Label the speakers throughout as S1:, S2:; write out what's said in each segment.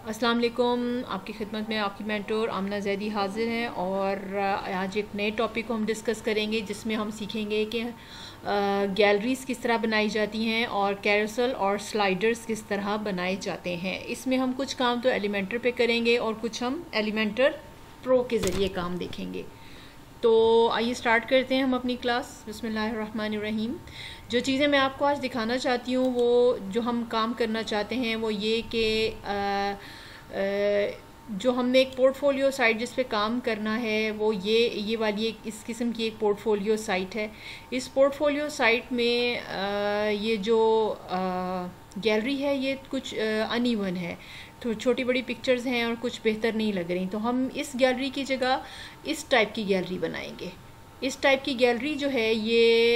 S1: अस्सलाम वालेकुम। आपकी खिदमत में आपकी मेंटोर आमना जैदी हाज़िर हैं और आज एक नए टॉपिक को हम डिस्कस करेंगे जिसमें हम सीखेंगे कि गैलरीज़ किस तरह बनाई जाती हैं और कैरोसल और स्लाइडर्स किस तरह बनाए जाते हैं। इसमें हम कुछ काम तो एलिमेंटर पे करेंगे और कुछ हम एलिमेंटर प्रो के ज़रिए काम देखेंगे। तो आइए स्टार्ट करते हैं हम अपनी क्लास। बिस्मिल्लाहिर्रहमानिर्रहीम। जो चीज़ें मैं आपको आज दिखाना चाहती हूँ वो जो हम काम करना चाहते हैं वो ये कि जो हमने एक पोर्टफोलियो साइट जिस पे काम करना है वो ये वाली एक इस किस्म की एक पोर्टफोलियो साइट है। इस पोर्टफोलियो साइट में ये जो गैलरी है ये कुछ अनइवन है, तो छोटी बड़ी पिक्चर्स हैं और कुछ बेहतर नहीं लग रही। तो हम इस गैलरी की जगह इस टाइप की गैलरी बनाएंगे। इस टाइप की गैलरी जो है ये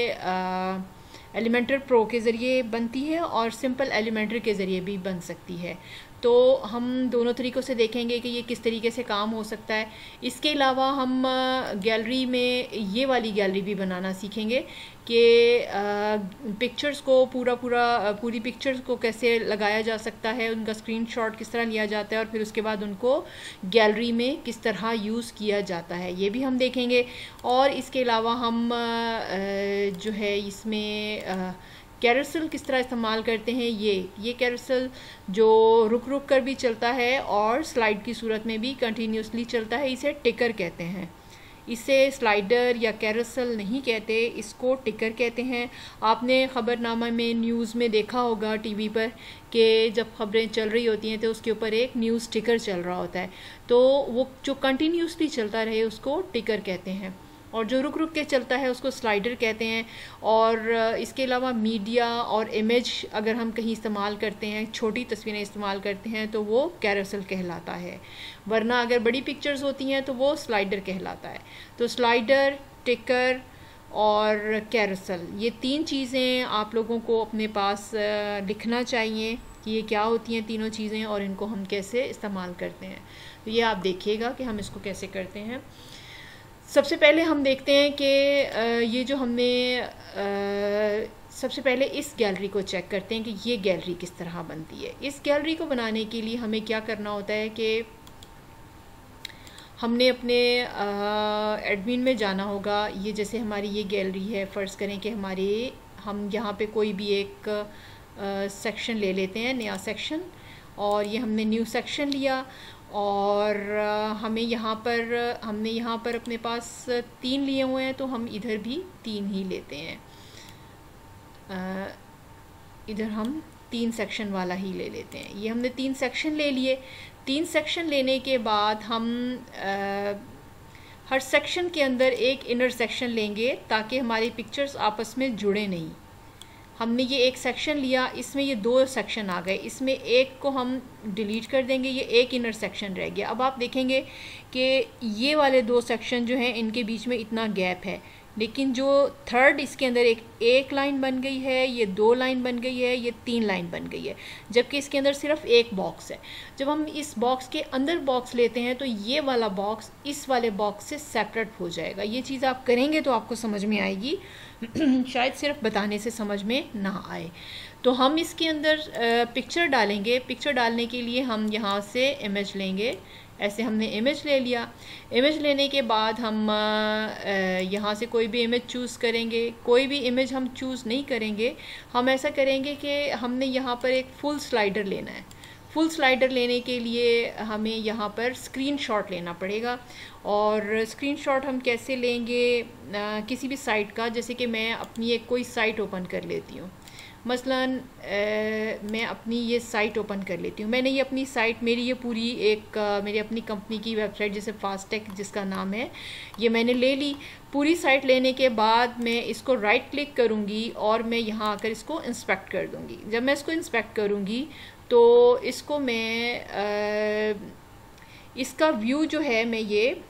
S1: एलिमेंटर प्रो के ज़रिए बनती है और सिंपल एलिमेंटर के ज़रिए भी बन सकती है। तो हम दोनों तरीक़ों से देखेंगे कि ये किस तरीके से काम हो सकता है। इसके अलावा हम गैलरी में ये वाली गैलरी भी बनाना सीखेंगे कि पिक्चर्स को पूरी पिक्चर्स को कैसे लगाया जा सकता है, उनका स्क्रीनशॉट किस तरह लिया जाता है और फिर उसके बाद उनको गैलरी में किस तरह यूज़ किया जाता है, ये भी हम देखेंगे। और इसके अलावा हम जो है इसमें कैरोसल किस तरह इस्तेमाल करते हैं। ये कैरोसल जो रुक रुक कर भी चलता है और स्लाइड की सूरत में भी कंटिन्यूसली चलता है, इसे टिकर कहते हैं। इसे स्लाइडर या कैरोसल नहीं कहते, इसको टिकर कहते हैं। आपने ख़बरनामा में न्यूज़ में देखा होगा टीवी पर कि जब ख़बरें चल रही होती हैं तो उसके ऊपर एक न्यूज़ टिकर चल रहा होता है, तो वो जो कंटिन्यूसली चलता रहे उसको टिकर कहते हैं और जो रुक रुक के चलता है उसको स्लाइडर कहते हैं। और इसके अलावा मीडिया और इमेज अगर हम कहीं इस्तेमाल करते हैं, छोटी तस्वीरें इस्तेमाल करते हैं तो वो कैरोसल कहलाता है, वरना अगर बड़ी पिक्चर्स होती हैं तो वो स्लाइडर कहलाता है। तो स्लाइडर, टिकर और कैरोसल, ये तीन चीज़ें आप लोगों को अपने पास लिखना चाहिए कि ये क्या होती हैं तीनों चीज़ें और इनको हम कैसे इस्तेमाल करते हैं। तो ये आप देखिएगा कि हम इसको कैसे करते हैं। सबसे पहले हम देखते हैं कि ये जो हमने सबसे पहले इस गैलरी को चेक करते हैं कि ये गैलरी किस तरह बनती है। इस गैलरी को बनाने के लिए हमें क्या करना होता है कि हमने अपने एडमिन में जाना होगा। ये जैसे हमारी ये गैलरी है, फ़र्ज़ करें कि हम यहाँ पे कोई भी एक सेक्शन ले लेते हैं, नया सेक्शन, और ये हमने न्यू सेक्शन लिया और हमने यहाँ पर अपने पास 3 लिए हुए हैं तो हम इधर भी 3 ही लेते हैं। इधर हम 3 सेक्शन वाला ही ले लेते हैं। ये हमने 3 सेक्शन ले लिए। 3 सेक्शन लेने के बाद हम हर सेक्शन के अंदर एक इनर सेक्शन लेंगे ताकि हमारी पिक्चर्स आपस में जुड़े नहीं। हमने ये एक सेक्शन लिया, इसमें ये 2 सेक्शन आ गए, इसमें एक को हम डिलीट कर देंगे, ये एक इनर सेक्शन रह गया। अब आप देखेंगे कि ये वाले 2 सेक्शन जो हैं इनके बीच में इतना गैप है, लेकिन जो थर्ड इसके अंदर एक लाइन बन गई है, ये 2 लाइन बन गई है, ये 3 लाइन बन गई है, जबकि इसके अंदर सिर्फ एक बॉक्स है। जब हम इस बॉक्स के अंदर बॉक्स लेते हैं तो ये वाला बॉक्स इस वाले बॉक्स से सेपरेट हो जाएगा। ये चीज़ आप करेंगे तो आपको समझ में आएगी, शायद सिर्फ बताने से समझ में ना आए। तो हम इसके अंदर पिक्चर डालेंगे। पिक्चर डालने के लिए हम यहाँ से इमेज लेंगे। ऐसे हमने इमेज ले लिया। इमेज लेने के बाद हम यहाँ से कोई भी इमेज चूज़ करेंगे। कोई भी इमेज हम चूज़ नहीं करेंगे, हम ऐसा करेंगे कि हमने यहाँ पर एक फुल स्लाइडर लेना है। फुल स्लाइडर लेने के लिए हमें यहाँ पर स्क्रीनशॉट लेना पड़ेगा। और स्क्रीनशॉट हम कैसे लेंगे, किसी भी साइट का, जैसे कि मैं अपनी एक कोई साइट ओपन कर लेती हूँ। मसलन मैं अपनी ये साइट ओपन कर लेती हूँ। मैंने ये अपनी साइट, मेरी ये पूरी एक मेरी अपनी कंपनी की वेबसाइट जैसे फास्टटेक जिसका नाम है, ये मैंने ले ली। पूरी साइट लेने के बाद मैं इसको राइट क्लिक करूँगी और मैं यहाँ आकर इसको इंस्पेक्ट कर दूँगी। जब मैं इसको इंस्पेक्ट करूँगी तो इसको मैं इसका व्यू जो है मैं ये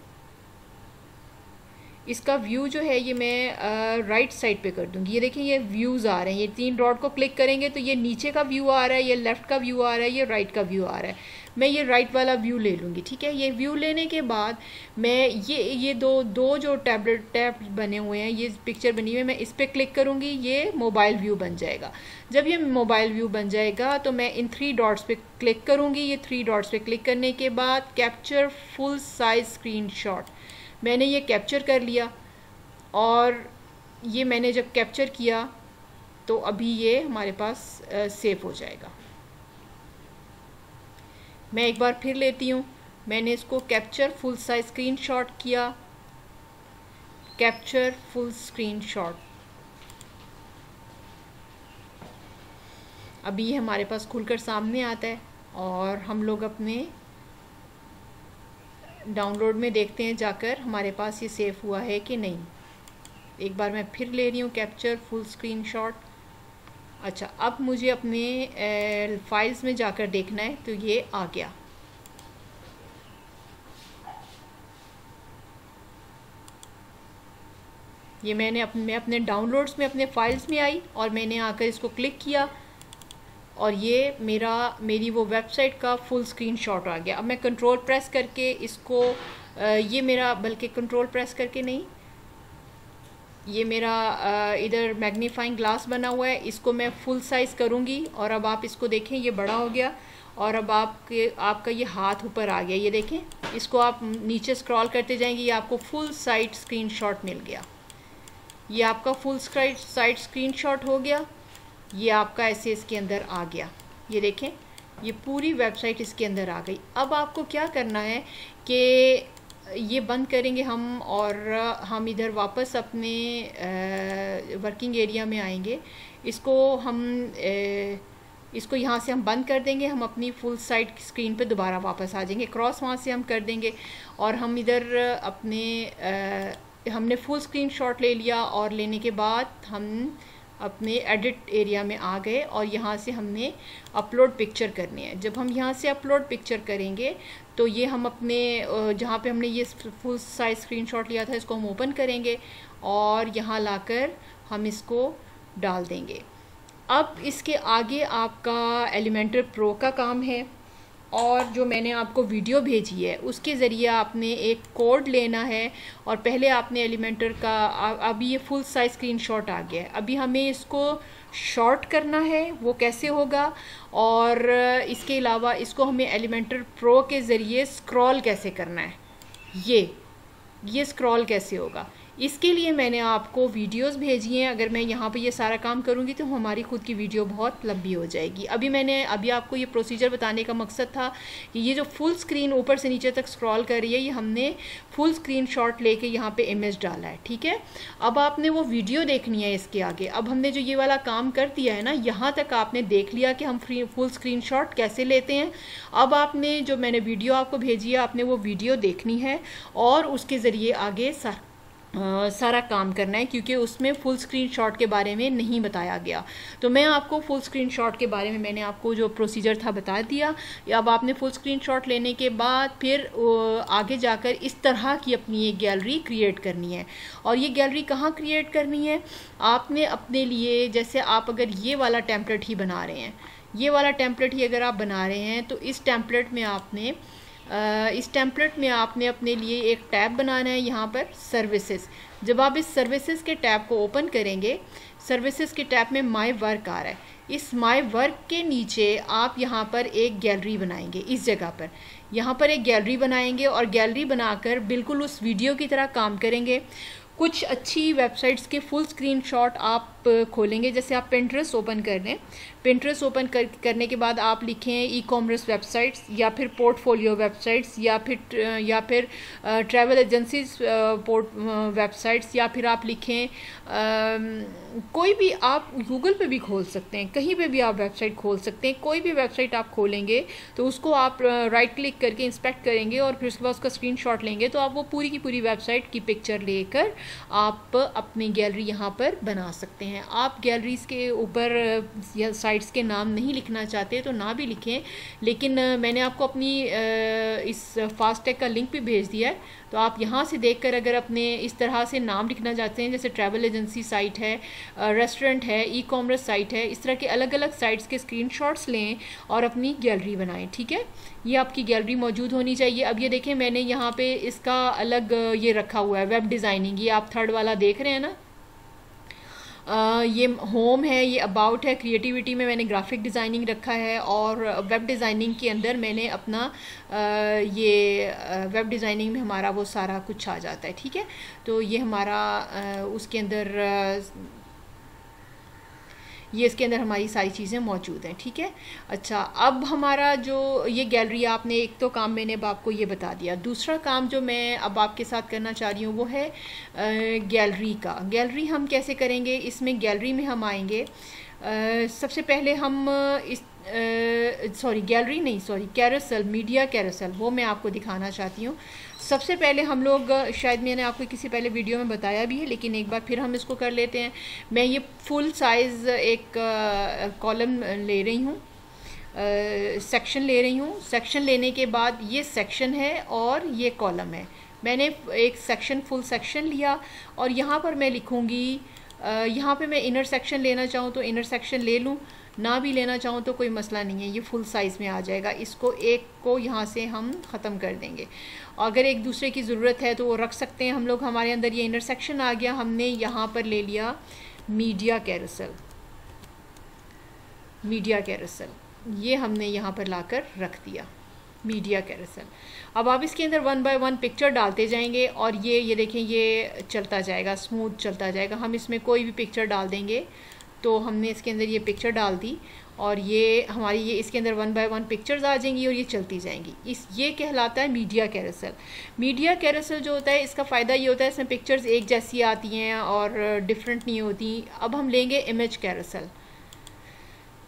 S1: इसका व्यू जो है ये मैं राइट साइड पे कर दूँगी। ये देखें ये व्यूज़ आ रहे हैं, ये 3 डॉट को क्लिक करेंगे तो ये नीचे का व्यू आ रहा है, ये लेफ़्ट का व्यू आ रहा है, ये राइट का व्यू आ रहा है। मैं ये राइट वाला व्यू ले लूँगी, ठीक है। ये व्यू लेने के बाद मैं ये दो जो टैब बने हुए हैं, ये पिक्चर बनी हुई है, मैं इस पर क्लिक करूँगी, ये मोबाइल व्यू बन जाएगा। जब ये मोबाइल व्यू बन जाएगा तो मैं इन 3 डॉट्स पे क्लिक करूँगी। ये 3 डॉट्स पे क्लिक करने के बाद कैप्चर फुल साइज स्क्रीनशॉट, मैंने ये कैप्चर कर लिया। और ये मैंने जब कैप्चर किया तो अभी ये हमारे पास सेव हो जाएगा। मैं एक बार फिर लेती हूँ, मैंने इसको कैप्चर फुल साइज स्क्रीनशॉट किया, कैप्चर फुल स्क्रीनशॉट। अभी ये हमारे पास खुलकर सामने आता है और हम लोग अपने डाउनलोड में देखते हैं जाकर हमारे पास ये सेव हुआ है कि नहीं। एक बार मैं फिर ले रही हूँ कैप्चर फुल स्क्रीनशॉट। अच्छा, अब मुझे अपने फाइल्स में जाकर देखना है, तो ये आ गया। ये मैं अपने डाउनलोड्स में अपने फाइल्स में आई और मैंने आकर इसको क्लिक किया और ये मेरी वो वेबसाइट का फुल स्क्रीनशॉट आ गया। अब मैं कंट्रोल प्रेस करके इसको ये मेरा, बल्कि कंट्रोल प्रेस करके नहीं, ये मेरा इधर मैग्नीफाइंग ग्लास बना हुआ है, इसको मैं फुल साइज़ करूँगी और अब आप इसको देखें ये बड़ा हो गया और अब आपका ये हाथ ऊपर आ गया। ये देखें, इसको आप नीचे स्क्रॉल करते जाएंगे, ये आपको फुल साइड स्क्रीनशॉट मिल गया। ये आपका फुल साइड स्क्रीनशॉट हो गया। ये आपका ऐसे इसके अंदर आ गया। ये देखें, ये पूरी वेबसाइट इसके अंदर आ गई। अब आपको क्या करना है कि ये बंद करेंगे हम और हम इधर वापस अपने वर्किंग एरिया में आएंगे। इसको यहाँ से हम बंद कर देंगे, हम अपनी फुल साइड स्क्रीन पे दोबारा वापस आ जाएंगे। क्रॉस वहाँ से हम कर देंगे और हम इधर हमने फुल स्क्रीनशॉट ले लिया और लेने के बाद हम अपने एडिट एरिया में आ गए और यहाँ से हमने अपलोड पिक्चर करनी है। जब हम यहाँ से अपलोड पिक्चर करेंगे तो ये हम अपने जहाँ पे हमने ये फुल साइज स्क्रीनशॉट लिया था इसको हम ओपन करेंगे और यहाँ लाकर हम इसको डाल देंगे। अब इसके आगे आपका एलिमेंटर प्रो का काम है और जो मैंने आपको वीडियो भेजी है उसके ज़रिए आपने एक कोड लेना है और पहले आपने एलिमेंटर का, अभी ये फुल साइज स्क्रीनशॉट आ गया है, अभी हमें इसको शॉर्ट करना है। वो कैसे होगा और इसके अलावा इसको हमें एलिमेंटर प्रो के ज़रिए स्क्रॉल कैसे करना है, ये स्क्रॉल कैसे होगा, इसके लिए मैंने आपको वीडियोस भेजी हैं। अगर मैं यहाँ पे ये सारा काम करूँगी तो हमारी खुद की वीडियो बहुत लंबी हो जाएगी। अभी आपको ये प्रोसीजर बताने का मकसद था कि ये जो फुल स्क्रीन ऊपर से नीचे तक स्क्रॉल कर रही है, ये हमने फुल स्क्रीन शॉट लेके यहाँ पे इमेज डाला है, ठीक है। अब आपने वो वीडियो देखनी है इसके आगे। अब हमने जो ये वाला काम कर दिया है ना, यहाँ तक आपने देख लिया कि हम फुल स्क्रीन शॉट कैसे लेते हैं। अब आपने जो मैंने वीडियो आपको भेजी है, आपने वो वीडियो देखनी है और उसके ज़रिए आगे सारा काम करना है, क्योंकि उसमें फुल स्क्रीनशॉट के बारे में नहीं बताया गया। तो मैं आपको फुल स्क्रीनशॉट के बारे में मैंने आपको जो प्रोसीजर था बता दिया। अब आपने फुल स्क्रीनशॉट लेने के बाद फिर आगे जाकर इस तरह की अपनी एक गैलरी क्रिएट करनी है। और ये गैलरी कहाँ क्रिएट करनी है, आपने अपने लिए, जैसे आप अगर ये वाला टेम्पलेट ही बना रहे हैं, ये वाला टेम्पलेट ही अगर आप बना रहे हैं तो इस टेम्पलेट में आपने अपने लिए एक टैब बनाना है, यहाँ पर सर्विसेज। जब आप इस सर्विसेज के टैब को ओपन करेंगे, सर्विसेज के टैब में माय वर्क आ रहा है, इस माय वर्क के नीचे आप यहाँ पर एक गैलरी बनाएंगे। इस जगह पर यहाँ पर एक गैलरी बनाएंगे और गैलरी बनाकर बिल्कुल उस वीडियो की तरह काम करेंगे। कुछ अच्छी वेबसाइट्स के फुल स्क्रीनशॉट आप खोलेंगे। जैसे आप पिंटरेस्ट ओपन कर लें, पिंटरेस्ट ओपन करने के बाद आप लिखें ई कॉमर्स वेबसाइट्स या फिर पोर्टफोलियो वेबसाइट्स या फिर ट्रैवल एजेंसीज वेबसाइट्स, या फिर आप लिखें कोई भी, आप गूगल पे भी खोल सकते हैं, कहीं पे भी आप वेबसाइट खोल सकते हैं। कोई भी वेबसाइट आप खोलेंगे तो उसको आप राइट क्लिक करके इंस्पेक्ट करेंगे और फिर उसके बाद उसका स्क्रीनशॉट लेंगे तो आप वो पूरी की पूरी वेबसाइट की पिक्चर लेकर आप अपनी गैलरी यहाँ पर बना सकते हैं। हैं। आप गैलरीज़ के ऊपर या साइट्स के नाम नहीं लिखना चाहते तो ना भी लिखें, लेकिन मैंने आपको अपनी इस फास्टैग का लिंक भी भेज दिया है, तो आप यहाँ से देखकर अगर अपने इस तरह से नाम लिखना चाहते हैं, जैसे ट्रैवल एजेंसी साइट है, रेस्टोरेंट है, ई कॉमर्स साइट है, इस तरह के अलग अलग साइट्स के स्क्रीनशॉट्स लें और अपनी गैलरी बनाएं। ठीक है, ये आपकी गैलरी मौजूद होनी चाहिए। अब ये देखें, मैंने यहाँ पे इसका अलग ये रखा हुआ है, वेब डिज़ाइनिंग, ये आप थर्ड वाला देख रहे हैं ना, ये होम है, ये अबाउट है, क्रिएटिविटी में मैंने ग्राफिक डिज़ाइनिंग रखा है, और वेब डिज़ाइनिंग के अंदर मैंने अपना ये वेब डिज़ाइनिंग में हमारा वो सारा कुछ आ जाता है। ठीक है, तो ये हमारा उसके अंदर ये इसके अंदर हमारी सारी चीज़ें मौजूद हैं। ठीक है, अच्छा, अब हमारा जो ये गैलरी, आपने एक तो काम मैंने अब आपको ये बता दिया, दूसरा काम जो मैं अब आपके साथ करना चाह रही हूँ वो है गैलरी का। गैलरी हम कैसे करेंगे, इसमें गैलरी में हम आएंगे, सबसे पहले हम इस गैलरी नहीं, कैरोसेल, मीडिया कैरोसेल, वो मैं आपको दिखाना चाहती हूँ। सबसे पहले हम लोग, शायद मैंने आपको किसी पहले वीडियो में बताया भी है, लेकिन एक बार फिर हम इसको कर लेते हैं। मैं ये फुल साइज़ एक कॉलम ले रही हूँ, सेक्शन ले रही हूँ। सेक्शन लेने के बाद ये सेक्शन है और ये कॉलम है। मैंने एक सेक्शन, फुल सेक्शन लिया, और यहाँ पर मैं लिखूँगी, यहाँ पे मैं इनर सेक्शन लेना चाहूँ तो इनर सेक्शन ले लूँ, ना भी लेना चाहूँ तो कोई मसला नहीं है, ये फुल साइज़ में आ जाएगा। इसको एक को यहाँ से हम ख़त्म कर देंगे, अगर एक दूसरे की ज़रूरत है तो वो रख सकते हैं हम लोग। हमारे अंदर ये इनर सेक्शन आ गया, हमने यहाँ पर ले लिया मीडिया कैरोसेल, मीडिया कैरोसेल, ये हमने यहाँ पर लाकर रख दिया मीडिया कैरोसेल। अब आप इसके अंदर 1 बाय 1 पिक्चर डालते जाएंगे, और ये देखें, ये चलता जाएगा, स्मूथ चलता जाएगा। हम इसमें कोई भी पिक्चर डाल देंगे, तो हमने इसके अंदर ये पिक्चर डाल दी, और ये हमारी ये इसके अंदर 1 बाय 1 पिक्चर्स आ जाएंगी और ये चलती जाएंगी। ये कहलाता है मीडिया कैरोसेल। मीडिया कैरोसेल जो होता है, इसका फ़ायदा ये होता है, इसमें पिक्चर्स एक जैसी आती हैं और डिफरेंट नहीं होती। अब हम लेंगे इमेज कैरोसेल,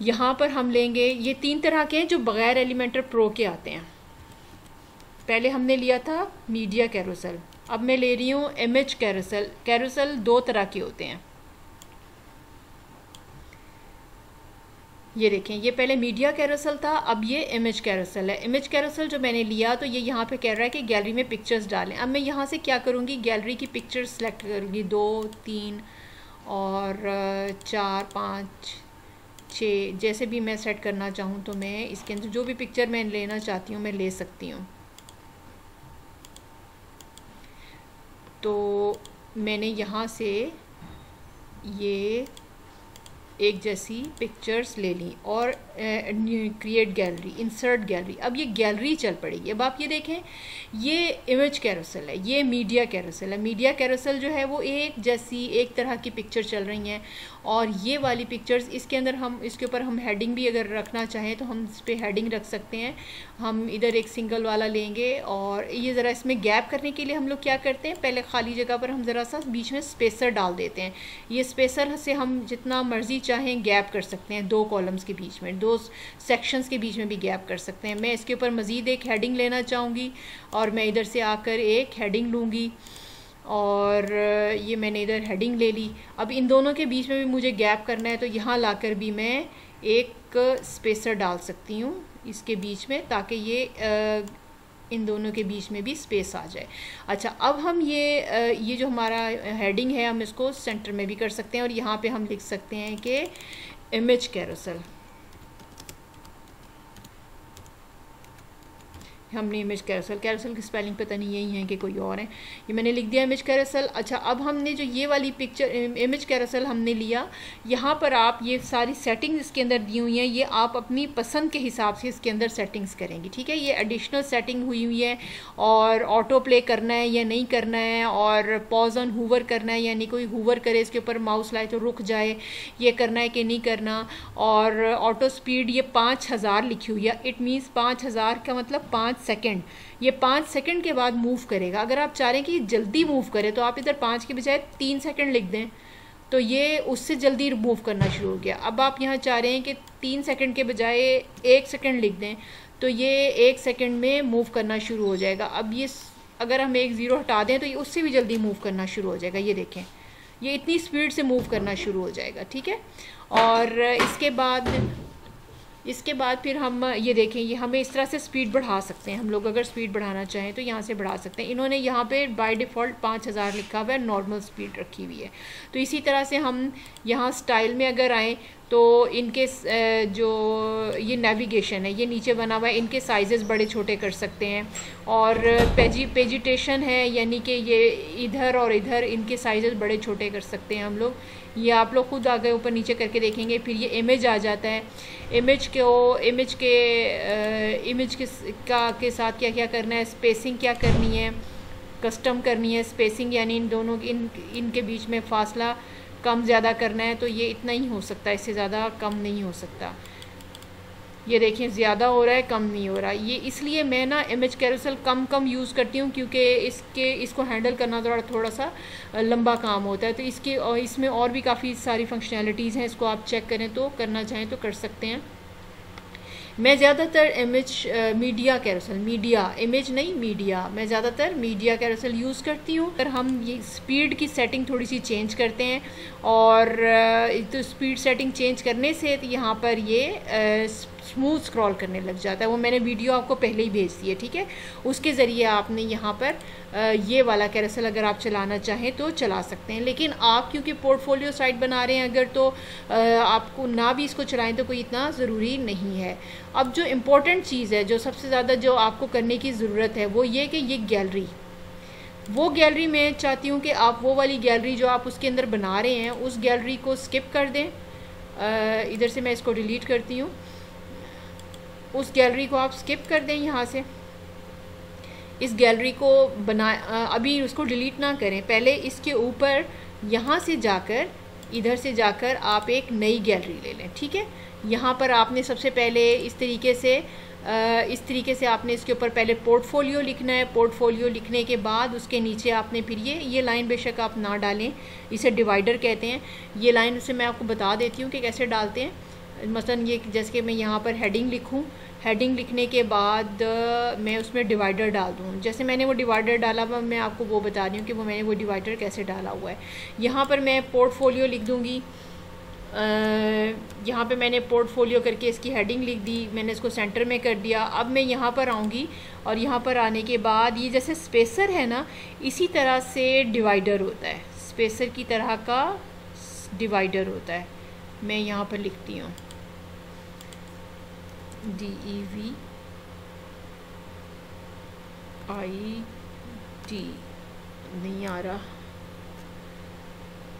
S1: यहाँ पर हम लेंगे, ये 3 तरह के हैं जो बग़ैर एलिमेंटर प्रो के आते हैं। पहले हमने लिया था मीडिया कैरोसेल, अब मैं ले रही हूँ इमेज कैरोसेल। कैरोसेल 2 तरह के होते हैं, ये देखें, ये पहले मीडिया कैरोसेल था, अब ये इमेज कैरोसेल है। इमेज कैरोसेल जो मैंने लिया, तो ये यहाँ पे कह रहा है कि गैलरी में पिक्चर्स डालें। अब मैं यहाँ से क्या करूँगी, गैलरी की पिक्चर्स सेलेक्ट करूँगी, 2, 3 और 4, 5, 6, जैसे भी मैं सेट करना चाहूँ तो मैं इसके अंदर जो भी पिक्चर मैं लेना चाहती हूँ मैं ले सकती हूँ। तो मैंने यहाँ से ये एक जैसी पिक्चर्स ले ली और क्रिएट गैलरी, इंसर्ट गैलरी। अब ये गैलरी चल पड़ेगी। अब आप ये देखें, ये इमेज कैरोसेल है, ये मीडिया कैरोसेल है। मीडिया कैरोसेल जो है वो एक जैसी, एक तरह की पिक्चर चल रही हैं, और ये वाली पिक्चर्स, इसके अंदर हम, इसके ऊपर हम हेडिंग भी अगर रखना चाहें तो हम इस पर हेडिंग रख सकते हैं। हम इधर एक सिंगल वाला लेंगे, और ये ज़रा इसमें गैप करने के लिए हम लोग क्या करते हैं, पहले खाली जगह पर हम ज़रा सा बीच में स्पेसर डाल देते हैं। ये स्पेसर से हम जितना मर्ज़ी चाहें गैप कर सकते हैं, 2 कॉलम्स के बीच में, 2 सेक्शंस के बीच में भी गैप कर सकते हैं। मैं इसके ऊपर मज़ीद एक हेडिंग लेना चाहूँगी, और मैं इधर से आकर एक हेडिंग लूँगी, और ये मैंने इधर हेडिंग ले ली। अब इन दोनों के बीच में भी मुझे गैप करना है, तो यहाँ लाकर भी मैं एक स्पेसर डाल सकती हूँ इसके बीच में, ताकि ये इन दोनों के बीच में भी स्पेस आ जाए। अच्छा, अब हम ये जो हमारा हेडिंग है, हम इसको सेंटर में भी कर सकते हैं, और यहाँ पे हम लिख सकते हैं कि इमेज कैरोसेल। हमने इमेज कैरोसेल, कैरोसेल की स्पेलिंग पता नहीं यही है कि कोई और है, ये मैंने लिख दिया इमेज कैरोसेल। अच्छा, अब हमने जो ये वाली पिक्चर इमेज कैरोसेल हमने लिया, यहाँ पर आप ये सारी सेटिंग्स इसके अंदर दी हुई हैं, ये आप अपनी पसंद के हिसाब से इसके अंदर सेटिंग्स करेंगी। ठीक है, ये एडिशनल सेटिंग हुई हुई है, और ऑटो प्ले करना है या नहीं करना है, और पॉज ऑन हूवर करना है, यानी कोई हूवर करे इसके ऊपर माउस लाए तो रुक जाए, ये करना है कि नहीं करना। और ऑटो स्पीड ये 5000 लिखी हुई है, इट मीन्स 5000 का मतलब 5 सेकेंड, ये 5 सेकेंड के बाद मूव करेगा। अगर आप चाह रहे हैं कि जल्दी मूव करे तो आप इधर 5 के बजाय 3 सेकेंड लिख दें, तो ये उससे जल्दी मूव करना शुरू हो गया। अब आप यहाँ चाह रहे हैं कि 3 सेकेंड के बजाय 1 सेकेंड लिख दें, तो ये 1 सेकेंड में मूव करना शुरू हो जाएगा। अब ये अगर हम 1 0 हटा दें तो ये उससे भी जल्दी मूव करना शुरू हो जाएगा। ये देखें, ये इतनी स्पीड से मूव करना शुरू हो जाएगा, ठीक है। और इसके बाद फिर हम ये देखें, ये हमें इस तरह से स्पीड बढ़ा सकते हैं। हम लोग अगर स्पीड बढ़ाना चाहें तो यहाँ से बढ़ा सकते हैं। इन्होंने यहाँ पे बाय डिफ़ॉल्ट 5000 लिखा हुआ है, नॉर्मल स्पीड रखी हुई है। तो इसी तरह से हम यहाँ स्टाइल में अगर आएँ तो इनके जो ये नेविगेशन है ये नीचे बना हुआ है, इनके साइजेस बड़े छोटे कर सकते हैं। और पेजिटेशन है, यानी कि ये इधर और इधर इनके साइजेस बड़े छोटे कर सकते हैं हम लोग। ये आप लोग खुद आगे ऊपर नीचे करके देखेंगे। फिर ये इमेज आ जाता है। इमेज के साथ क्या क्या करना है, स्पेसिंग क्या करनी है, कस्टम करनी है। स्पेसिंग यानी इन दोनों इनके बीच में फासला कम ज़्यादा करना है, तो ये इतना ही हो सकता है, इससे ज़्यादा कम नहीं हो सकता। ये देखिए ज़्यादा हो रहा है, कम नहीं हो रहा। ये इसलिए मैं ना इमेज कैरोसेल कम यूज़ करती हूँ, क्योंकि इसको हैंडल करना थोड़ा सा लंबा काम होता है। तो इसमें और भी काफ़ी सारी फंक्शनैलिटीज़ हैं, इसको आप चेक करें तो, करना चाहें तो कर सकते हैं। मैं ज़्यादातर मीडिया मैं ज़्यादातर मीडिया कैरोसेल यूज़ करती हूँ। अगर हम ये स्पीड की सेटिंग थोड़ी सी चेंज करते हैं, और तो स्पीड सेटिंग चेंज करने से यहाँ पर ये स्मूथ स्क्रॉल करने लग जाता है। वो मैंने वीडियो आपको पहले ही भेज दी है, ठीक है। उसके ज़रिए आपने यहाँ पर ये वाला कैरोसेल अगर आप चलाना चाहें तो चला सकते हैं। लेकिन आप क्योंकि पोर्टफोलियो साइट बना रहे हैं अगर, तो आपको ना भी इसको चलाएं तो कोई इतना ज़रूरी नहीं है। अब जो इम्पोर्टेंट चीज़ है, जो सबसे ज़्यादा जो आपको करने की ज़रूरत है, वो ये कि ये गैलरी मैं चाहती हूँ कि आप वो वाली गैलरी जो आप उसके अंदर बना रहे हैं, उस गैलरी को स्किप कर दें। इधर से मैं इसको डिलीट करती हूँ। उस गैलरी को आप स्किप कर दें यहाँ से। इस गैलरी को अभी उसको डिलीट ना करें, पहले इसके ऊपर यहाँ से जाकर, इधर से जाकर आप एक नई गैलरी ले लें, ठीक है। यहाँ पर आपने सबसे पहले इस तरीके से आपने इसके ऊपर पहले पोर्टफोलियो लिखना है। पोर्टफोलियो लिखने के बाद उसके नीचे आपने फिर ये लाइन बेशक आप ना डालें, इसे डिवाइडर कहते हैं। ये लाइन से मैं आपको बता देती हूँ कि कैसे डालते हैं। मसलन ये जैसे कि मैं यहाँ पर हेडिंग लिखूँ, हेडिंग लिखने के बाद मैं उसमें डिवाइडर डाल दूँ। जैसे मैंने वो डिवाइडर डाला हुआ, मैं आपको वो बता रही हूँ कि मैंने वो डिवाइडर कैसे डाला हुआ है। यहाँ पर मैं पोर्टफोलियो लिख दूँगी। यहाँ पे मैंने पोर्टफोलियो करके इसकी हेडिंग लिख दी, मैंने इसको सेंटर में कर दिया। अब मैं यहाँ पर आऊँगी, और यहाँ पर आने के बाद ये जैसे स्पेसर है ना, इसी तरह से डिवाइडर होता है, स्पेसर की तरह का डिवाइडर होता है। मैं यहाँ पर लिखती हूँ DEVID, नहीं आ रहा,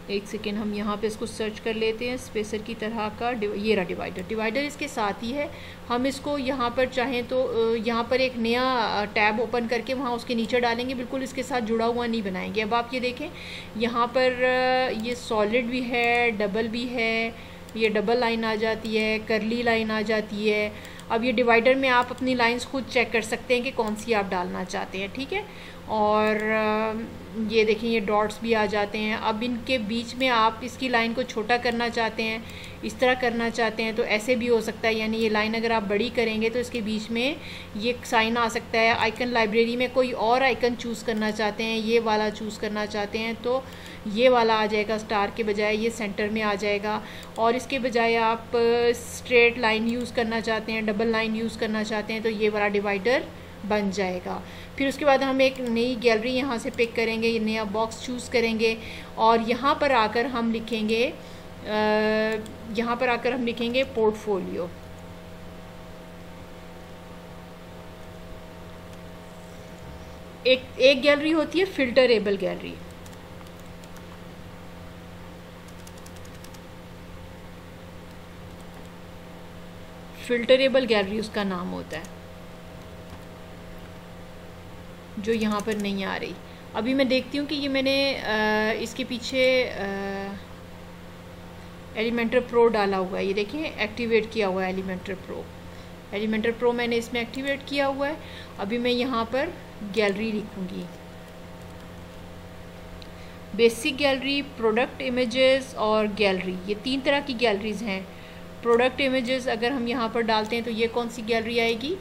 S1: एक सेकेंड, हम यहाँ पे इसको सर्च कर लेते हैं। स्पेसर की तरह का ये रहा डिवाइडर इसके साथ ही है। हम इसको यहाँ पर चाहें तो यहाँ पर एक नया टैब ओपन करके वहाँ उसके नीचे डालेंगे, बिल्कुल इसके साथ जुड़ा हुआ नहीं बनाएंगे। अब आप ये देखें, यहाँ पर ये सॉलिड भी है, डबल भी है, ये डबल लाइन आ जाती है, करली लाइन आ जाती है। अब ये डिवाइडर में आप अपनी लाइंस खुद चेक कर सकते हैं कि कौन सी आप डालना चाहते हैं, ठीक है। और ये देखें, ये डॉट्स भी आ जाते हैं। अब इनके बीच में आप इसकी लाइन को छोटा करना चाहते हैं, इस तरह करना चाहते हैं तो ऐसे भी हो सकता है। यानी ये लाइन अगर आप बड़ी करेंगे तो इसके बीच में ये साइन आ सकता है। आइकन लाइब्रेरी में कोई और आइकन चूज़ करना चाहते हैं, ये वाला चूज़ करना चाहते हैं तो ये वाला आ जाएगा, स्टार के बजाय ये सेंटर में आ जाएगा। और इसके बजाय आप स्ट्रेट लाइन यूज़ करना चाहते हैं, डबल लाइन यूज़ करना चाहते हैं तो ये वाला डिवाइडर बन जाएगा। फिर उसके बाद हम एक नई गैलरी यहाँ से पिक करेंगे, ये नया बॉक्स चूज़ करेंगे, और यहाँ पर आकर हम लिखेंगे पोर्टफोलियो। एक गैलरी होती है फिल्टरेबल गैलरी, उसका नाम होता है, जो यहाँ पर नहीं आ रही। अभी मैं देखती हूँ कि ये मैंने इसके पीछे एलिमेंटर प्रो डाला हुआ है। ये देखिए एक्टिवेट किया हुआ है एलिमेंटर प्रो मैंने इसमें एक्टिवेट किया हुआ है। अभी मैं यहाँ पर गैलरी लिखूँगी, बेसिक गैलरी, प्रोडक्ट इमेजेस और गैलरी। ये 3 तरह की गैलरीज हैं। प्रोडक्ट इमेजेस अगर हम यहाँ पर डालते हैं तो ये कौन सी गैलरी आएगी,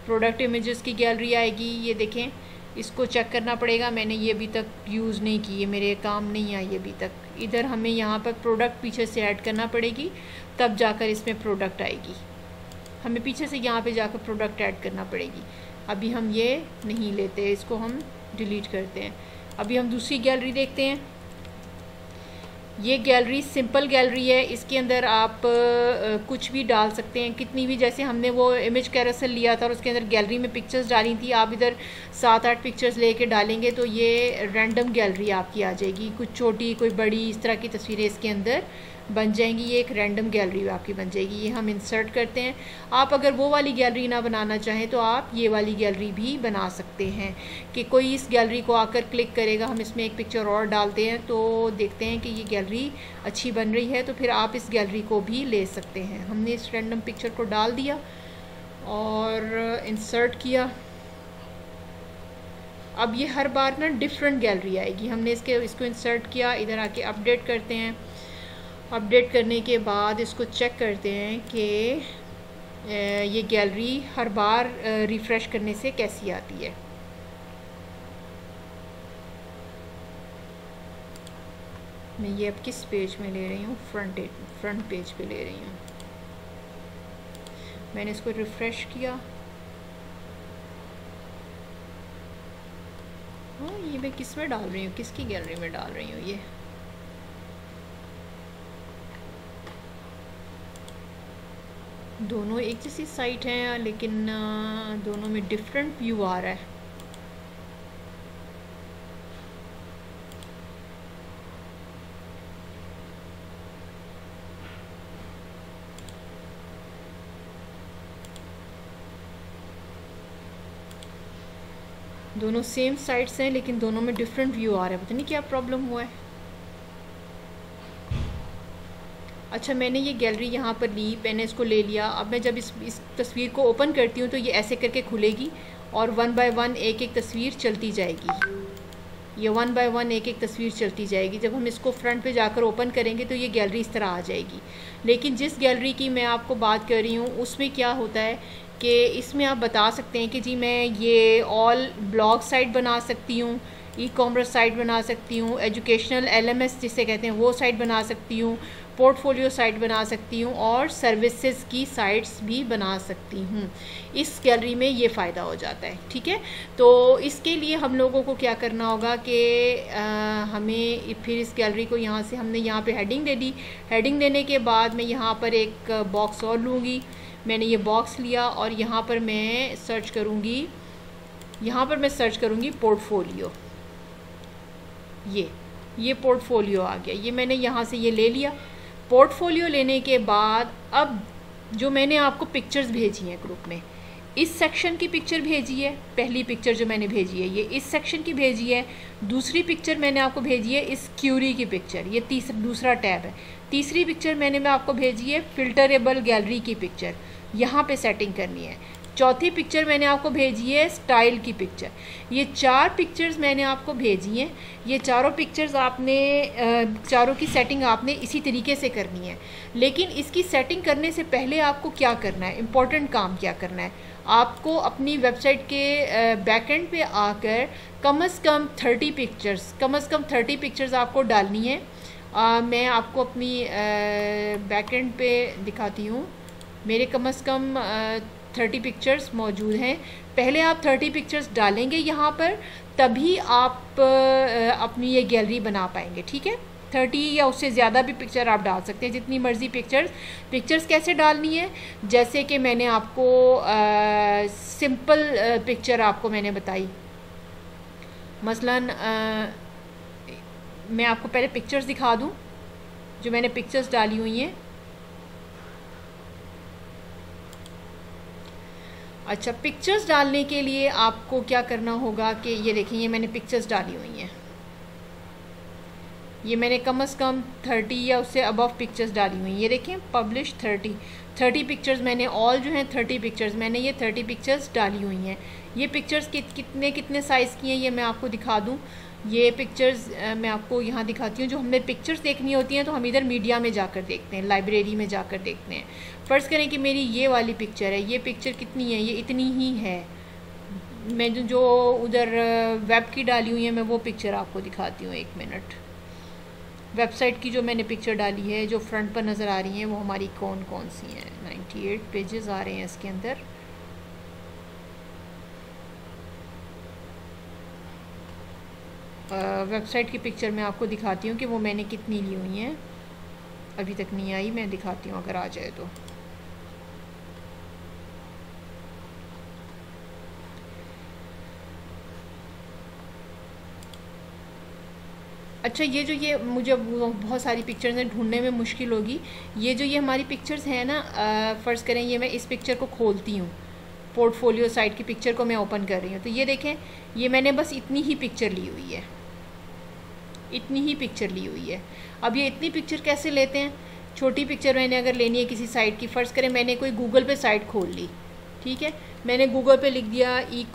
S1: प्रोडक्ट इमेजेस की गैलरी आएगी। ये देखें, इसको चेक करना पड़ेगा। मैंने ये अभी तक यूज़ नहीं की, ये मेरे काम नहीं आई अभी तक। इधर हमें यहाँ पर प्रोडक्ट पीछे से ऐड करना पड़ेगी, तब जाकर इसमें प्रोडक्ट आएगी। हमें पीछे से यहाँ पे जाकर प्रोडक्ट ऐड करना पड़ेगी। अभी हम ये नहीं लेते, इसको हम डिलीट करते हैं। अभी हम दूसरी गैलरी देखते हैं। ये गैलरी सिंपल गैलरी है, इसके अंदर आप कुछ भी डाल सकते हैं, कितनी भी। जैसे हमने वो इमेज कैरोसेल लिया था और उसके अंदर गैलरी में पिक्चर्स डाली थी, आप इधर 7-8 पिक्चर्स लेके डालेंगे तो ये रैंडम गैलरी आपकी आ जाएगी। कुछ छोटी, कोई बड़ी, इस तरह की तस्वीरें इसके अंदर बन जाएंगी। ये एक रैंडम गैलरी आपकी बन जाएगी। ये हम इंसर्ट करते हैं। आप अगर वो वाली गैलरी ना बनाना चाहें तो आप ये वाली गैलरी भी बना सकते हैं कि कोई इस गैलरी को आकर क्लिक करेगा। हम इसमें एक पिक्चर और डालते हैं तो देखते हैं कि ये गैलरी अच्छी बन रही है, तो फिर आप इस गैलरी को भी ले सकते हैं। हमने इस रैंडम पिक्चर को डाल दिया और इंसर्ट किया। अब ये हर बार ना डिफरेंट गैलरी आएगी। हमने इसको इंसर्ट किया, इधर आके अपडेट करते हैं। अपडेट करने के बाद इसको चेक करते हैं कि ये गैलरी हर बार रिफ़्रेश करने से कैसी आती है। मैं ये अब किस पेज में ले रही हूँ, फ्रंट पेज पे ले रही हूँ। मैंने इसको रिफ़्रेश किया। हाँ, ये मैं किस में डाल रही हूँ, किसकी गैलरी में डाल रही हूँ? ये दोनों एक जैसी साइट है लेकिन दोनों में डिफरेंट व्यू आ रहा है। दोनों सेम साइट्स हैं लेकिन दोनों में डिफरेंट व्यू आ रहा है। पता नहीं क्या प्रॉब्लम हुआ है। अच्छा, मैंने ये गैलरी यहाँ पर ली, मैंने इसको ले लिया। अब मैं जब इस तस्वीर को ओपन करती हूँ तो ये ऐसे करके खुलेगी और 1 बाय 1 एक तस्वीर चलती जाएगी। ये 1 बाय 1 एक तस्वीर चलती जाएगी। जब हम इसको फ्रंट पे जाकर ओपन करेंगे तो ये गैलरी इस तरह आ जाएगी। लेकिन जिस गैलरी की मैं आपको बात कर रही हूँ उसमें क्या होता है कि इसमें आप बता सकते हैं कि जी मैं ये ऑल ब्लॉग साइट बना सकती हूँ, ई-कॉमर्स साइट बना सकती हूँ, एजुकेशनल LMS जिसे कहते हैं वो साइट बना सकती हूँ, पोर्टफोलियो साइट बना सकती हूँ और सर्विसेज की साइट्स भी बना सकती हूँ। इस गैलरी में ये फ़ायदा हो जाता है। ठीक है, तो इसके लिए हम लोगों को क्या करना होगा कि हमें फिर इस गैलरी को यहाँ से, हमने यहाँ पे हेडिंग दे दी। हेडिंग देने के बाद मैं यहाँ पर एक बॉक्स और लूँगी। मैंने ये बॉक्स लिया और यहाँ पर मैं सर्च करूँगी, पोर्टफोलियो। ये पोर्टफोलियो आ गया। ये मैंने यहाँ से ये ले लिया। पोर्टफोलियो लेने के बाद अब जो मैंने आपको पिक्चर्स भेजी हैं ग्रुप में, इस सेक्शन की पिक्चर भेजी है। पहली पिक्चर जो मैंने भेजी है ये इस सेक्शन की भेजी है। दूसरी पिक्चर मैंने आपको भेजी है इस क्यूरी की पिक्चर, ये दूसरा टैब है। तीसरी पिक्चर मैं आपको भेजी है फिल्टरेबल गैलरी की पिक्चर, यहाँ पे सेटिंग करनी है। चौथी पिक्चर मैंने आपको भेजी है स्टाइल की पिक्चर। ये 4 पिक्चर्स मैंने आपको भेजी हैं। ये चारों पिक्चर्स आपने चारों की सेटिंग आपने इसी तरीके से करनी है। लेकिन इसकी सेटिंग करने से पहले आपको क्या करना है, इम्पॉर्टेंट काम क्या करना है, आपको अपनी वेबसाइट के बैकएंड पे आकर कम से कम 30 पिक्चर्स आपको डालनी है। मैं आपको अपनी बैकएंड पे दिखाती हूँ। मेरे कम से कम 30 पिक्चर्स मौजूद हैं। पहले आप 30 पिक्चर्स डालेंगे यहाँ पर, तभी आप अपनी ये गैलरी बना पाएंगे। ठीक है, 30 या उससे ज़्यादा भी पिक्चर आप डाल सकते हैं, जितनी मर्ज़ी पिक्चर्स कैसे डालनी है, जैसे कि मैंने आपको सिंपल पिक्चर आपको मैंने बताई। मसलन मैं आपको पहले पिक्चर्स दिखा दूँ जो मैंने पिक्चर्स डाली हुई हैं। अच्छा, पिक्चर्स डालने के लिए आपको क्या करना होगा कि ये देखें, ये मैंने पिक्चर्स डाली हुई हैं। ये मैंने कम से कम 30 या उससे अबव पिक्चर्स डाली हुई हैं। ये देखें, पब्लिश 30 पिक्चर्स मैंने, ऑल जो हैं 30 पिक्चर्स मैंने ये 30 पिक्चर्स डाली हुई हैं। ये पिक्चर्स कितने साइज़ की हैं ये मैं आपको दिखा दूँ। ये पिक्चर्स मैं आपको यहाँ दिखाती हूँ। जो हमें पिक्चर्स देखनी होती हैं तो हम इधर मीडिया में जाकर देखते हैं, लाइब्रेरी में जाकर देखते हैं। फ़र्ज़ करें कि मेरी ये वाली पिक्चर है, ये पिक्चर कितनी है, ये इतनी ही है, मैं जो उधर वेब की डाली हुई है मैं वो पिक्चर आपको दिखाती हूँ, 1 मिनट। वेबसाइट की जो मैंने पिक्चर डाली है जो फ्रंट पर नज़र आ रही हैं वो हमारी कौन कौन सी हैं। 98 पेजेस आ रहे हैं इसके अंदर। वेबसाइट की पिक्चर मैं आपको दिखाती हूँ कि वो मैंने कितनी ली हुई हैं। अभी तक नहीं आई, मैं दिखाती हूँ अगर आ जाए तो। अच्छा, ये मुझे बहुत सारी पिक्चर्स हैं, ढूंढने में मुश्किल होगी। ये हमारी पिक्चर्स हैं ना, फ़र्ज़ करें ये मैं इस पिक्चर को खोलती हूँ, पोर्टफोलियो साइट की पिक्चर को मैं ओपन कर रही हूँ, तो ये देखें ये मैंने बस इतनी ही पिक्चर ली हुई है, इतनी ही पिक्चर ली हुई है। अब ये इतनी पिक्चर कैसे लेते हैं? छोटी पिक्चर मैंने अगर लेनी है किसी साइट की, फ़र्ज़ करें मैंने कोई गूगल पे साइट खोल ली, ठीक है, मैंने गूगल पे लिख दिया ई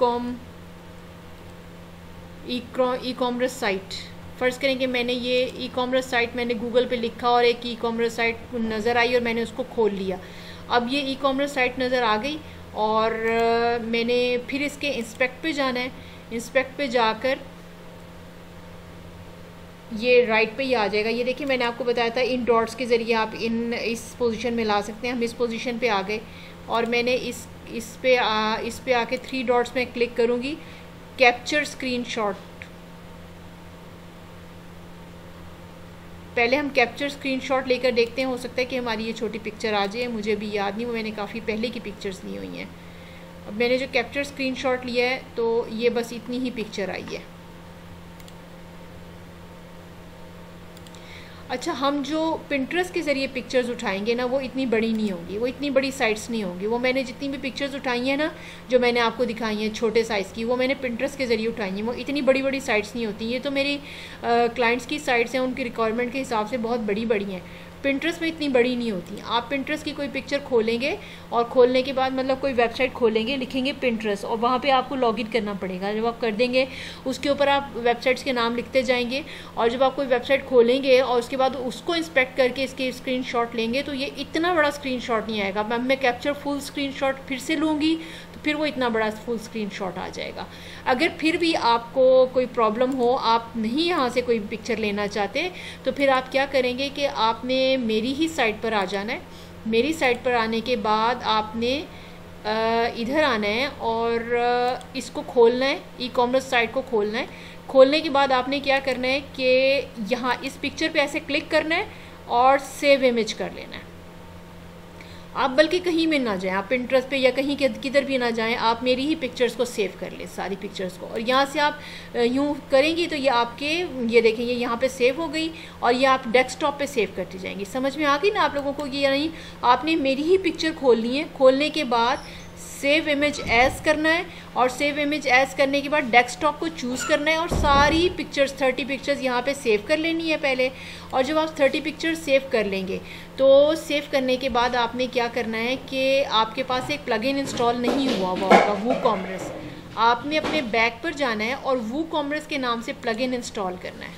S1: कॉमर्स साइट। फ़र्ज़ करें कि मैंने ये ई कॉमर्स साइट मैंने गूगल पे लिखा और एक ई कॉमर्स साइट नज़र आई और मैंने उसको खोल लिया। अब ये ई कॉमर्स साइट नज़र आ गई और मैंने फिर इसके इंस्पेक्ट पे जाना है। इंस्पेक्ट पे जाकर ये राइट पे ही आ जाएगा। ये देखिए मैंने आपको बताया था इन डॉट्स के ज़रिए आप इस पोजीशन में ला सकते हैं। हम इस पोजीशन पे आ गए और मैंने इस पे आके 3 डॉट्स में क्लिक करूँगी, कैप्चर स्क्रीनशॉट। पहले हम कैप्चर स्क्रीनशॉट लेकर देखते हैं, हो सकता है कि हमारी ये छोटी पिक्चर आ जाए, मुझे भी याद नहीं, वो मैंने काफ़ी पहले की पिक्चर्स ली हुई हैं। अब मैंने जो कैप्चर स्क्रीनशॉट लिया है तो ये बस इतनी ही पिक्चर आई है। अच्छा, हम जो पिंटरेस्ट के ज़रिए पिक्चर्स उठाएंगे ना वो इतनी बड़ी नहीं होंगी, वो इतनी बड़ी साइट्स नहीं होंगी। वो मैंने जितनी भी पिक्चर्स उठाई हैं ना, जो मैंने आपको दिखाई हैं छोटे साइज़ की, वो मैंने पिंटरेस्ट के ज़रिए उठाई हैं। वो इतनी बड़ी बड़ी साइट्स नहीं होती। ये तो मेरी क्लाइंट्स की साइट्स हैं, उनकी रिक्वायरमेंट के हिसाब से बहुत बड़ी बड़ी हैं। पिंटरेस्ट में इतनी बड़ी नहीं होती। आप पिंटरेस्ट की कोई पिक्चर खोलेंगे और खोलने के बाद मतलब कोई वेबसाइट खोलेंगे, लिखेंगे पिंटरेस्ट और वहाँ पे आपको लॉगिन करना पड़ेगा। जब आप कर देंगे उसके ऊपर आप वेबसाइट्स के नाम लिखते जाएंगे और जब आप कोई वेबसाइट खोलेंगे और उसके बाद उसको इंस्पेक्ट करके इसके स्क्रीनशॉट लेंगे तो ये इतना बड़ा स्क्रीनशॉट नहीं आएगा। मैं कैप्चर फुल स्क्रीनशॉट फिर से लूँगी तो फिर वो इतना बड़ा फुल स्क्रीनशॉट आ जाएगा। अगर फिर भी आपको कोई प्रॉब्लम हो, आप नहीं यहाँ से कोई पिक्चर लेना चाहते, तो फिर आप क्या करेंगे कि आपने मेरी ही साइट पर आ जाना है। मेरी साइट पर आने के बाद आपने इधर आना है और इसको खोलना है, ई कॉमर्स साइट को खोलना है। खोलने के बाद आपने क्या करना है कि यहाँ इस पिक्चर पे ऐसे क्लिक करना है और सेव इमेज कर लेना है। आप बल्कि कहीं में ना जाएं, आप पिंटरेस्ट पे या कहीं किधर भी ना जाएं, आप मेरी ही पिक्चर्स को सेव कर लें, सारी पिक्चर्स को। और यहाँ से आप यूँ करेंगी तो ये आपके ये देखें ये यहाँ पे सेव हो गई और ये आप डेस्कटॉप पे सेव करती जाएंगी। समझ में आ गई ना आप लोगों को? ये नहीं, आपने मेरी ही पिक्चर खोलनी है। खोलने के बाद सेव इमेज एज करना है और सेव इमेज एज करने के बाद डेस्कटॉप को चूज़ करना है और सारी पिक्चर्स 30 पिक्चर्स यहाँ पे सेव कर लेनी है पहले। और जब आप 30 पिक्चर्स सेव कर लेंगे तो सेव करने के बाद आपने क्या करना है कि आपके पास एक प्लगइन इंस्टॉल नहीं हुआ होगा वूकॉमर्स, आपने अपने बैक पर जाना है और वूकॉमर्स के नाम से प्लगइन इंस्टॉल करना है।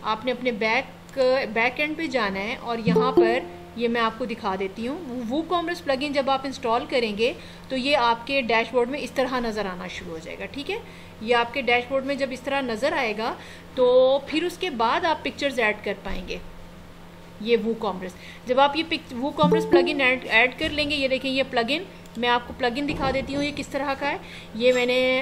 S1: आपने अपने बैक एंड पे जाना है और यहाँ पर ये मैं आपको दिखा देती हूँ। वूकॉमर्स प्लगइन जब आप इंस्टॉल करेंगे तो ये आपके डैशबोर्ड में इस तरह नज़र आना शुरू हो जाएगा, ठीक है। ये आपके डैशबोर्ड में जब इस तरह नज़र आएगा तो फिर उसके बाद आप पिक्चर्स ऐड कर पाएंगे। ये वूकॉमर्स, जब आप ये वूकॉमर्स प्लगइन ऐड कर लेंगे, ये देखें ये प्लगइन, मैं आपको प्लगइन दिखा देती हूँ ये किस तरह का है। ये मैंने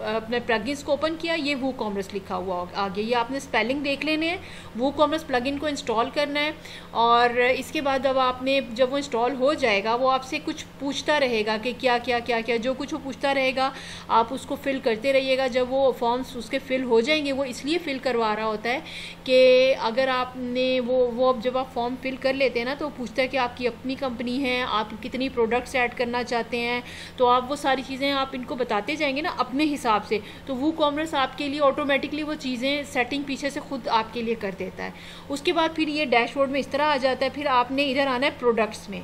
S1: अपने प्लगइन्स को ओपन किया, ये वूकॉमर्स लिखा हुआ आ गया। ये आपने स्पेलिंग देख लेने हैं। वूकॉमर्स प्लगइन को इंस्टॉल करना है और इसके बाद जब वो इंस्टॉल हो जाएगा वो आपसे कुछ पूछता रहेगा कि क्या क्या क्या क्या, जो कुछ वो पूछता रहेगा आप उसको फिल करते रहिएगा। जब वो फॉर्म्स उसके फिल हो जाएंगे, वो इसलिए फिल करवा रहा होता है कि अगर आपने वो जब आप फॉर्म फिल कर लेते हैं ना तो पूछता है कि आपकी अपनी कंपनी है, आप कितनी प्रोडक्ट्स ऐड करना चाहते हैं, तो आप वो सारी चीज़ें आप इनको बताते जाएंगे ना अपने हिसाब से। तो वूकॉमर्स आपके लिए ऑटोमेटिकली वो चीज़ें सेटिंग पीछे से खुद आपके लिए कर देता है। उसके बाद फिर ये डैशबोर्ड में इस तरह आ जाता है। फिर आपने इधर आना है प्रोडक्ट्स में,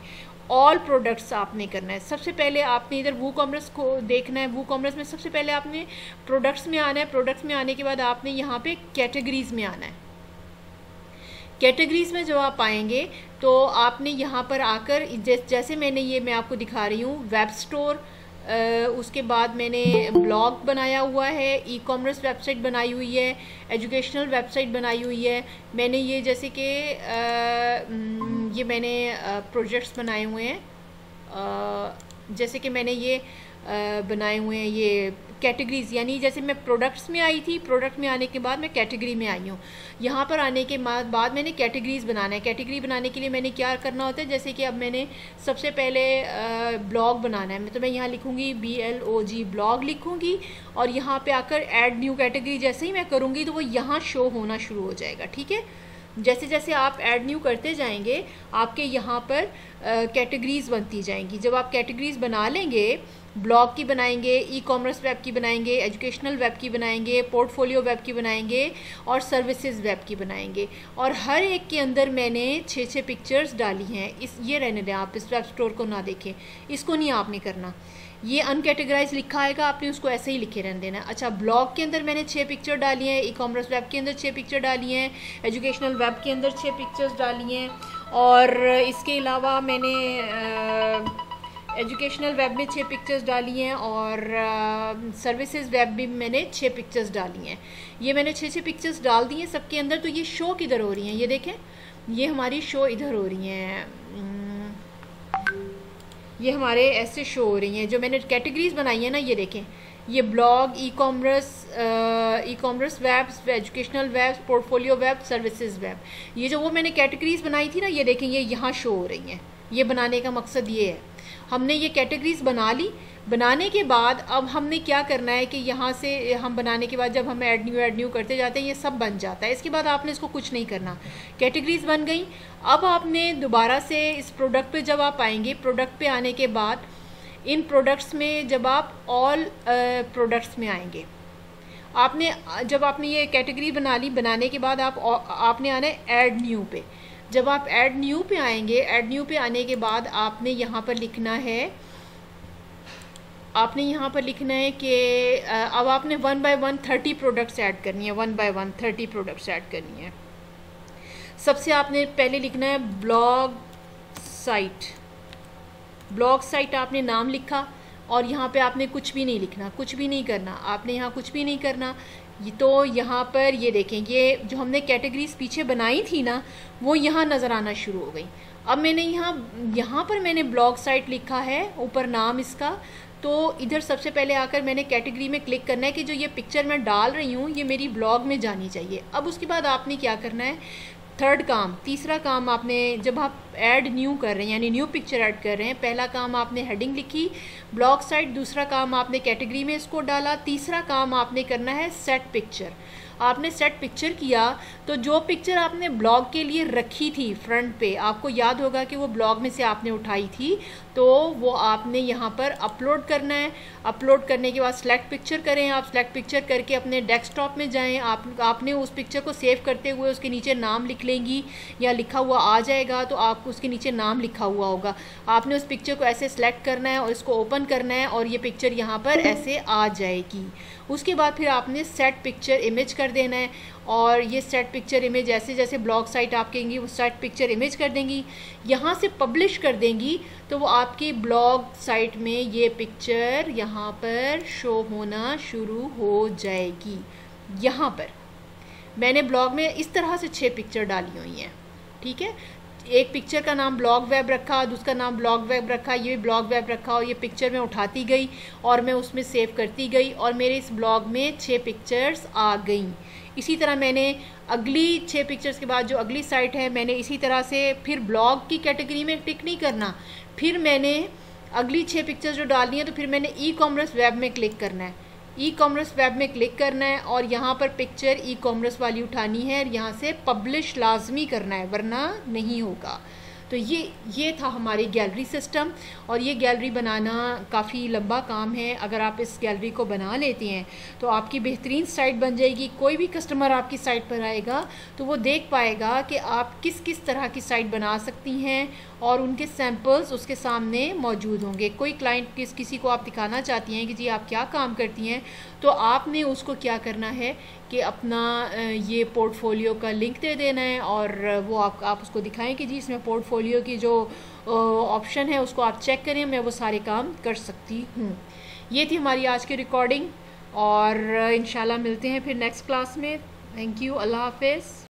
S1: ऑल प्रोडक्ट्स आपने करना है। सबसे पहले आपने इधर वूकॉमर्स को देखना है। वूकॉमर्स में सबसे पहले आपने प्रोडक्ट्स में आना है। प्रोडक्ट्स में आने के बाद आपने यहाँ पे कैटेगरीज में आना है। कैटेगरीज में जब आप आएंगे तो आपने यहाँ पर आकर जैसे मैं आपको दिखा रही हूँ, वेब स्टोर, उसके बाद मैंने ब्लॉग बनाया हुआ है, ई कॉमर्स वेबसाइट बनाई हुई है, एजुकेशनल वेबसाइट बनाई हुई है। मैंने ये जैसे कि ये मैंने प्रोजेक्ट्स बनाए हुए हैं, जैसे कि मैंने ये बनाए हुए हैं ये कैटेगरीज, यानी जैसे मैं प्रोडक्ट्स में आई थी, प्रोडक्ट में आने के बाद मैं कैटेगरी में आई हूँ। यहाँ पर आने के बाद मैंने कैटेगरीज बनाना है। कैटेगरी बनाने के लिए मैंने क्या करना होता है, जैसे कि अब मैंने सबसे पहले ब्लॉग बनाना है, तो मैं यहाँ लिखूँगी BLOG, ब्लॉग लिखूँगी, और यहाँ पे आकर ऐड न्यू कैटेगरी जैसे ही मैं करूँगी तो वो यहाँ शो होना शुरू हो जाएगा। ठीक है, जैसे जैसे आप ऐड न्यू करते जाएंगे आपके यहाँ पर कैटेगरीज बनती जाएंगी। जब आप कैटेगरीज बना लेंगे, ब्लॉग की बनाएंगे, ई कॉमर्स वेब की बनाएंगे, एजुकेशनल वेब की बनाएंगे, पोर्टफोलियो वेब की बनाएंगे और सर्विसेज वेब की बनाएंगे, और हर एक के अंदर मैंने 6-6 पिक्चर्स डाली हैं। ये रहने दें, आप इस वेब स्टोर को ना देखें, इसको नहीं आपने करना। ये अनकैटेगराइज लिखा आएगा, आपने उसको ऐसे ही लिखे रहने देना। अच्छा, ब्लॉग के अंदर मैंने 6 पिक्चर डाली हैं, ई कॉमर्स वेब के अंदर 6 पिक्चर डाली हैं, एजुकेशनल वेब के अंदर 6 पिक्चर्स डाली हैं, और इसके अलावा मैंने एजुकेशनल वेब में 6 पिक्चर्स डाली हैं, और सर्विसेज वेब भी मैंने 6 पिक्चर्स डाली हैं। ये मैंने 6-6 पिक्चर्स डाल दी हैं सबके अंदर। तो ये शो किधर हो रही हैं, ये देखें, ये हमारी शो इधर हो रही हैं, ये हमारे ऐसे शो हो रही हैं। जो मैंने कैटेगरीज बनाई हैं ना, ये देखें, ये blog, e commerce web, educational web, portfolio web, services web, ये जो वो मैंने कैटेगरीज बनाई थी ना, ये देखें, ये यहाँ शो हो रही हैं। ये बनाने का मकसद ये है, हमने ये कैटेगरीज बना ली। बनाने के बाद अब हमने क्या करना है कि यहाँ से हम बनाने के बाद जब हम ऐड न्यू करते जाते हैं, ये सब बन जाता है। इसके बाद आपने इसको कुछ नहीं करना, कैटेगरीज बन गई। अब आपने दोबारा से इस प्रोडक्ट पे जब आप आएंगे, प्रोडक्ट पे आने के बाद इन प्रोडक्ट्स में जब आप ऑल प्रोडक्ट्स में आएंगे, आपने जब आपने ये कैटेगरी बना ली, बनाने के बाद आपने आना है ऐड न्यू पे। जब आप ऐड न्यू पे आएंगे, ऐड न्यू पे आने के बाद आपने यहाँ पर लिखना है, कि अब आपने 1 by 1 30 प्रोडक्ट्स ऐड करनी है, 1 by 1 30 प्रोडक्ट्स ऐड करनी है। सबसे आपने पहले लिखना है ब्लॉग साइट आपने नाम लिखा, और यहाँ पे आपने कुछ भी नहीं लिखना, कुछ भी नहीं करना, आपने यहाँ कुछ भी नहीं करना। तो यहाँ पर ये देखें, ये जो हमने कैटेगरीज पीछे बनाई थी ना, वो यहाँ नज़र आना शुरू हो गई। अब मैंने यहाँ पर मैंने ब्लॉग साइट लिखा है, ऊपर नाम इसका। तो इधर सबसे पहले आकर मैंने कैटेगरी में क्लिक करना है कि जो ये पिक्चर मैं डाल रही हूँ ये मेरी ब्लॉग में जानी चाहिए। अब उसके बाद आपने क्या करना है, तीसरा काम आपने, जब आप ऐड न्यू कर रहे हैं यानी न्यू पिक्चर ऐड कर रहे हैं, पहला काम आपने हेडिंग लिखी ब्लॉग साइट, दूसरा काम आपने कैटेगरी में इसको डाला, तीसरा काम आपने करना है सेट पिक्चर। आपने सेट पिक्चर किया तो जो पिक्चर आपने ब्लॉग के लिए रखी थी फ्रंट पे, आपको याद होगा कि वो ब्लॉग में से आपने उठाई थी, तो वो आपने यहाँ पर अपलोड करना है। अपलोड करने के बाद सेलेक्ट पिक्चर करें, आप सेलेक्ट पिक्चर करके अपने डेस्कटॉप में जाएं, आपने उस पिक्चर को सेव करते हुए उसके नीचे नाम लिख लेंगी या लिखा हुआ आ जाएगा, तो आपको उसके नीचे नाम लिखा हुआ होगा। आपने उस पिक्चर को ऐसे सेलेक्ट करना है और इसको ओपन करना है और ये पिक्चर यहाँ पर ऐसे आ जाएगी। उसके बाद फिर आपने सेट पिक्चर इमेज कर देना है, और ये सेट पिक्चर इमेज जैसे जैसे ब्लॉग साइट आप कहेंगी वो सेट पिक्चर इमेज कर देंगी, यहाँ से पब्लिश कर देंगी, तो वो आपकी ब्लॉग साइट में ये पिक्चर यहाँ पर शो होना शुरू हो जाएगी। यहाँ पर मैंने ब्लॉग में इस तरह से 6 पिक्चर डाली हुई हैं, ठीक है। एक पिक्चर का नाम ब्लॉग वेब रखा, दूसरा नाम ब्लॉग वेब रखा, ये ब्लॉग वेब रखा, और ये पिक्चर मैं उठाती गई और मैं उसमें सेव करती गई और मेरे इस ब्लॉग में 6 पिक्चर्स आ गई। इसी तरह मैंने अगली 6 पिक्चर्स के बाद जो अगली साइट है, मैंने इसी तरह से फिर ब्लॉग की कैटेगरी में टिक नहीं करना, फिर मैंने अगली 6 पिक्चर्स जो डालनी है तो फिर मैंने ई कॉमर्स वेब में क्लिक करना है। ई कॉमर्स वेब में क्लिक करना है और यहाँ पर पिक्चर ई कॉमर्स वाली उठानी है और यहाँ से पब्लिश लाजमी करना है, वरना नहीं होगा। तो ये था हमारी गैलरी सिस्टम, और ये गैलरी बनाना काफ़ी लंबा काम है। अगर आप इस गैलरी को बना लेते हैं तो आपकी बेहतरीन साइट बन जाएगी। कोई भी कस्टमर आपकी साइट पर आएगा तो वो देख पाएगा कि आप किस किस तरह की साइट बना सकती हैं और उनके सैम्पल्स उसके सामने मौजूद होंगे। कोई क्लाइंट किसी को आप दिखाना चाहती हैं कि जी आप क्या काम करती हैं, तो आपने उसको क्या करना है कि अपना ये पोर्टफोलियो का लिंक दे देना है और वो आप उसको दिखाएं कि जी इसमें पोर्टफोलियो पोर्टफोलियो की जो ऑप्शन है उसको आप चेक करें, मैं वो सारे काम कर सकती हूँ। ये थी हमारी आज की रिकॉर्डिंग और इंशाल्लाह मिलते हैं फिर नेक्स्ट क्लास में। थैंक यू, अल्लाह हाफिज़।